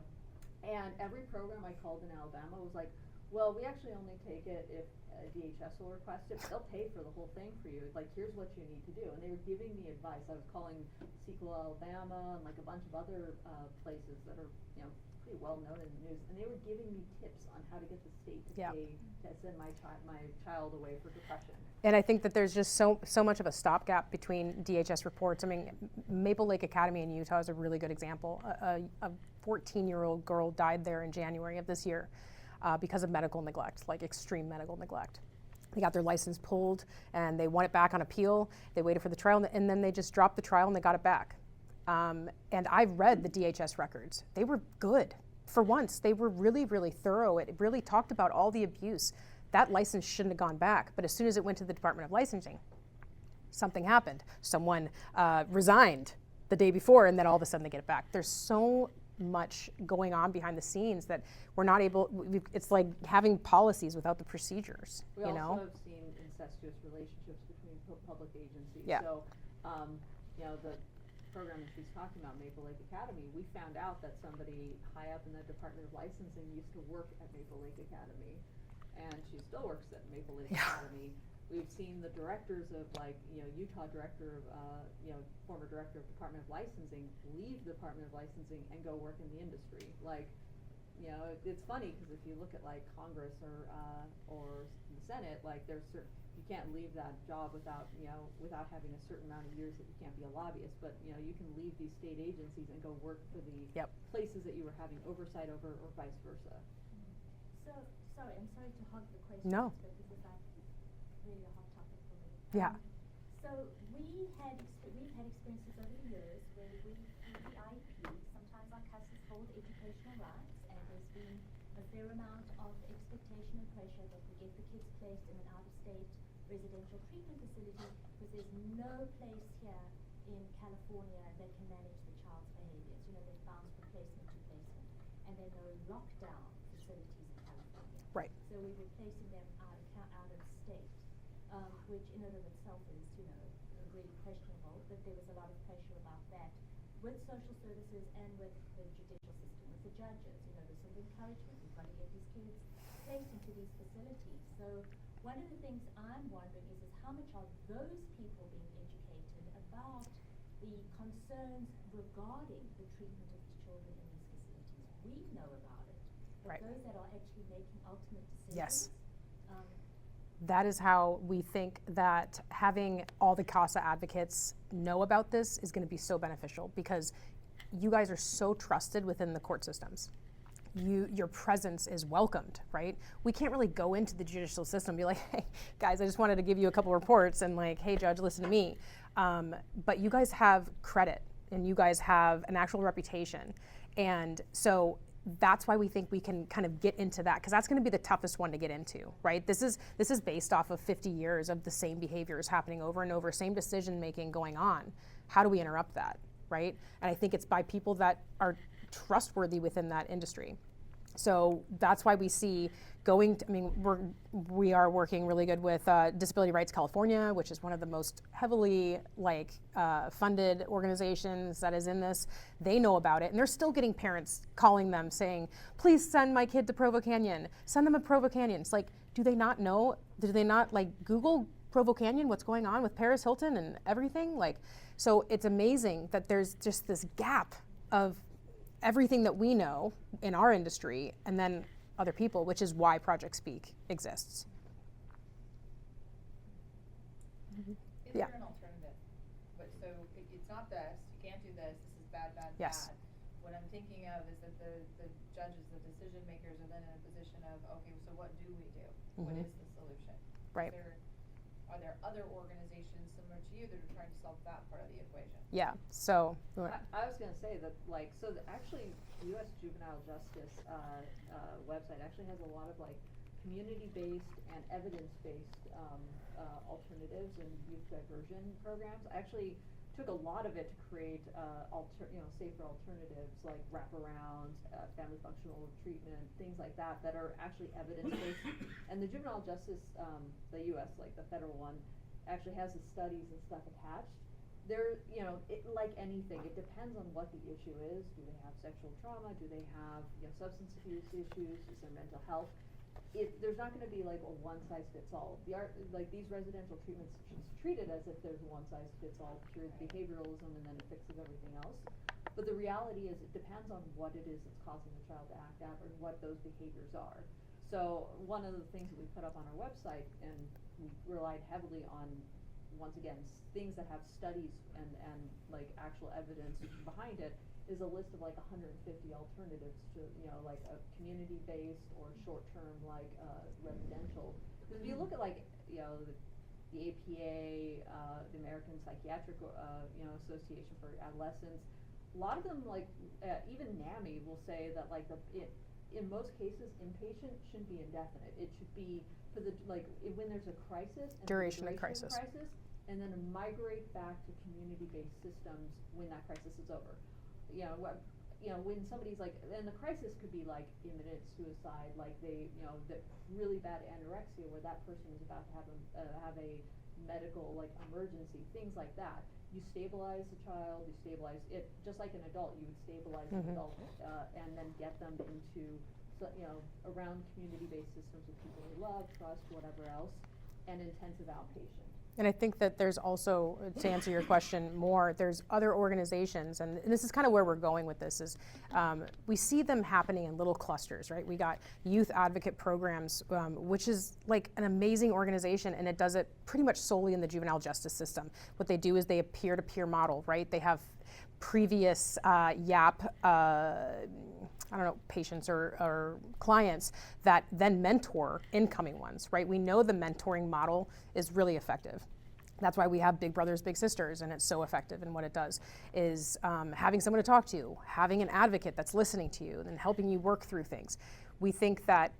and every program I called in Alabama was like, well, we actually only take it if DHS will request it. They'll pay for the whole thing for you. Like, here's what you need to do. And they were giving me advice. I was calling Sequel, Alabama, and like a bunch of other places that are pretty well known in the news, and they were giving me tips on how to get the state to pay to send my child away for depression. And I think that there's just so much of a stopgap between DHS reports. I mean, Maple Lake Academy in Utah is a really good example. A 14-year-old girl died there in January of this year because of medical neglect, like extreme medical neglect. They got their license pulled and they won it back on appeal. They waited for the trial and then they just dropped the trial and they got it back. And I've read the DHS records. They were good. For once, they were really, really thorough. It really talked about all the abuse. That license shouldn't have gone back. But as soon as it went to the Department of Licensing, something happened. Someone resigned the day before, and then all of a sudden they get it back. There's so much going on behind the scenes that we're not able, it's like having policies without the procedures, We also have seen incestuous relationships between public agencies. Yeah. So, the program that she's talking about, Maple Lake Academy, we found out that somebody high up in the Department of Licensing used to work at Maple Lake Academy, and she still works at Maple Lake Academy. We've seen the directors of Utah director of, former director of Department of Licensing leave the Department of Licensing and go work in the industry. It's funny because if you look at like Congress or the Senate, like there's certain, you can't leave that job without having a certain amount of years that you can't be a lobbyist, but you can leave these state agencies and go work for the places that you were having oversight over, or vice versa. So, sorry, I'm sorry to hog the question. No. But this is like really a hot topic for me. Yeah. So we've had experiences over the years where we, through the IEP, sometimes our customers hold educational rights, and there's been a fair amount of expectation and pressure that we get the kids placed in an out-of-state residential treatment facility, because there's no place here in California that can manage the child's behaviors. They bounce from placement to placement, and there are no lockdown facilities in California. Right. So we were placing them out of state, which in and of itself is, really questionable. But there was a lot of pressure about that with social services and with the judicial system, with the judges. There's some encouragement. We've got to get these kids placed into these facilities. So one of the things I'm wondering is how much are those people being educated about the concerns regarding the treatment of these children in these facilities? We know about it, but those that are actually making ultimate decisions. Yes. That is how we think that having all the CASA advocates know about this is going to be so beneficial, because you guys are so trusted within the court systems. Your presence is welcomed, right? We can't really go into the judicial system and be like, hey, guys, I just wanted to give you a couple reports, and like, hey, judge, listen to me. But you guys have credit, and you guys have an actual reputation. And so that's why we think we can kind of get into that, because that's going to be the toughest one to get into, right? This is based off of 50 years of the same behaviors happening over and over, same decision making going on. How do we interrupt that, right? And I think it's by people that are trustworthy within that industry. So that's why we see we are working really good with Disability Rights California, which is one of the most heavily funded organizations that is in this. They know about it, and they're still getting parents calling them saying, please send my kid to Provo Canyon, send them a Provo Canyon. It's like, do they not know? Do they not Google Provo Canyon, what's going on with Paris Hilton and everything? So it's amazing that there's just this gap of everything that we know in our industry and then other people, which is why Project Speak exists. Is Yeah. there an alternative? So it's not this, you can't do this, this is bad, bad, Yes. bad. What I'm thinking of is that the judges, the decision makers are then in a position of, okay, so what do we do? What Mhm. is the solution? Right. Are there other organizations similar to you that are trying to solve that part of the equation? Yeah, so. I was going to say that, actually, the U.S. Juvenile Justice website actually has a lot of community-based and evidence-based alternatives and youth diversion programs. I actually took a lot of it to create safer alternatives like wraparounds, family functional treatment, things like that are actually evidence-based. And the Juvenile Justice, the U.S., the federal one, actually has the studies and stuff attached. Like anything, it depends on what the issue is. Do they have sexual trauma? Do they have substance abuse issues? Is there mental health? There's not going to be a one-size-fits-all. These residential treatments treat it as if there's a one-size-fits-all, pure behavioralism, and then it fixes everything else. But the reality is it depends on what it is that's causing the child to act out and what those behaviors are. So one of the things that we put up on our website, and we relied heavily on, once again, things that have studies and actual evidence behind it, is a list of 150 alternatives to a community-based or short-term residential. Because if you look at the APA, the American Psychiatric Association for Adolescents, a lot of them even NAMI will say that in most cases inpatient shouldn't be indefinite. It should be for the when there's a crisis and Duration of crisis. And then migrate back to community-based systems when that crisis is over. When somebody's and the crisis could be imminent suicide, that really bad anorexia where that person is about to have a medical emergency, things like that. You stabilize the child, you stabilize it, just like an adult, you would stabilize an adult, and then get them into, around community-based systems of people they love, trust, whatever else, and intensive outpatient. And I think that there's also, to answer your question more, there's other organizations, and this is kind of where we're going with this, is we see them happening in little clusters, right? We got youth advocate programs, which is an amazing organization, and it does it pretty much solely in the juvenile justice system. What they do is they a peer-to-peer model, right? They have previous YAP patients or clients that then mentor incoming ones, right? We know the mentoring model is really effective. That's why we have Big Brothers, Big Sisters, and it's so effective in what it does, is having someone to talk to, having an advocate that's listening to you and helping you work through things. We think that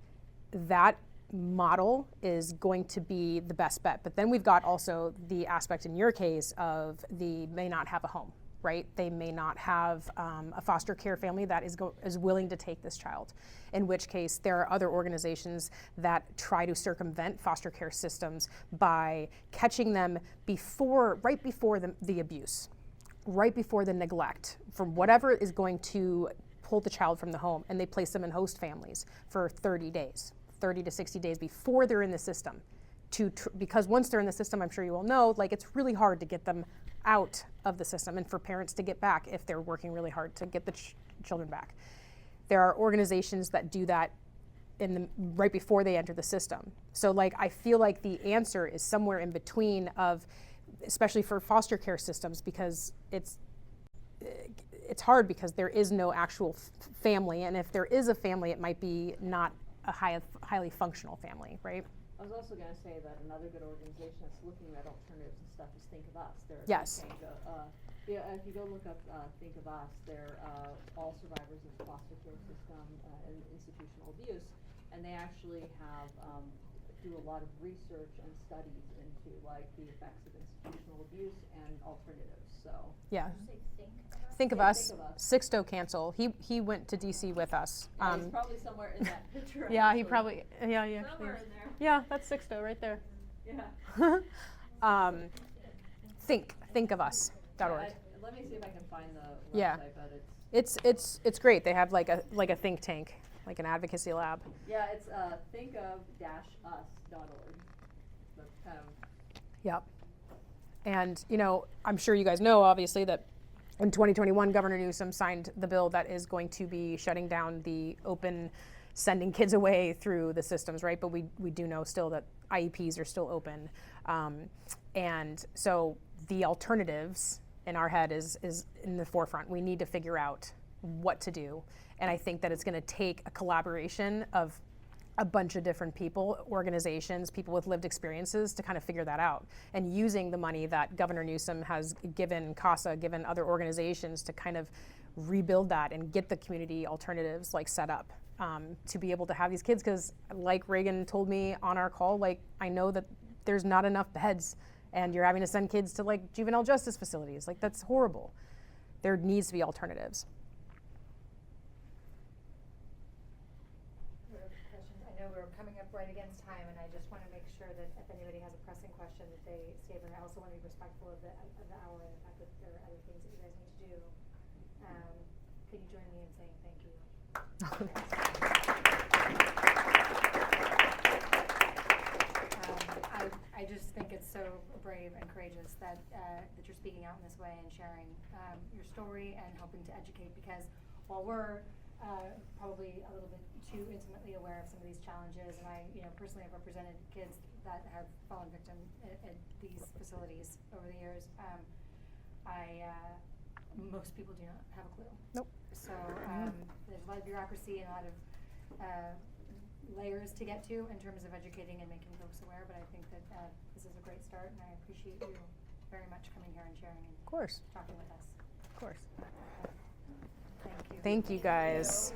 that model is going to be the best bet. But then we've got also the aspect in your case of the may not have a home, right? They may not have a foster care family that is willing to take this child, in which case there are other organizations that try to circumvent foster care systems by catching them right before the abuse, right before the neglect, from whatever is going to pull the child from the home, and they place them in host families for 30 to 60 days before they're in the system. Because once they're in the system, I'm sure you all know, it's really hard to get them out of the system and for parents to get back if they're working really hard to get the children back. There are organizations that do that right before they enter the system. So I feel like the answer is somewhere in between of, especially for foster care systems, because it's hard because there is no actual family, and if there is a family, it might be not a highly functional family, right? I was also going to say that another good organization that's looking at alternatives and stuff is Think of Us. They're Yes. a Yeah, if you go look up, Think of Us, they're, all survivors of foster care system, and institutional abuse, and they actually have, do a lot of research and studies into like the effects of institutional abuse and alternatives, so. Yeah. Did you say think? Think of Yeah, Us, Think of Us. Sixto Cancel. He went to DC with us. Yeah, he's probably somewhere in that picture. Yeah, he actually. probably, yeah, he actually Somewhere is. in there. Yeah, that's Sixto right there. Yeah. Thinkofus.org. Let me see if I can find the Yeah. website, but it's. It's great. They have like a think tank, like an advocacy lab. Yeah, it's thinkof-us.org. That's kind of. Yep. And you know, I'm sure you guys know obviously that in 2021 Governor Newsom signed the bill that is going to be shutting down the open sending kids away through the systems, right? But we do know still that IEPs are still open. And so the alternatives in our head is in the forefront. We need to figure out what to do. And I think that it's going to take a collaboration of a bunch of different people, organizations, people with lived experiences to kind of figure that out. And using the money that Governor Newsom has given CASA, given other organizations to kind of rebuild that and get the community alternatives like set up to be able to have these kids. Because like Reagan told me on our call, like I know that there's not enough beds and you're having to send kids to like juvenile justice facilities. Like that's horrible. There needs to be alternatives. Questions? I know we're coming up right against time, and I just want to make sure that if anybody has a pressing question, that they stay for. I also want to be respectful of the hour and the fact that there are other things that you guys need to do. Can you join me in saying thank you? I just think it's so brave and courageous that that you're speaking out in this way and sharing your story and helping to educate. Because while we're probably a little bit too intimately aware of some of these challenges, and I, personally have represented kids that have fallen victim at these facilities over the years. Most people do not have a clue. Nope. So there's a lot of bureaucracy and a lot of layers to get to in terms of educating and making folks aware. But I think that this is a great start, and I appreciate you very much coming here and sharing and Of course. talking with us. Of course. Thank you. Thank you guys.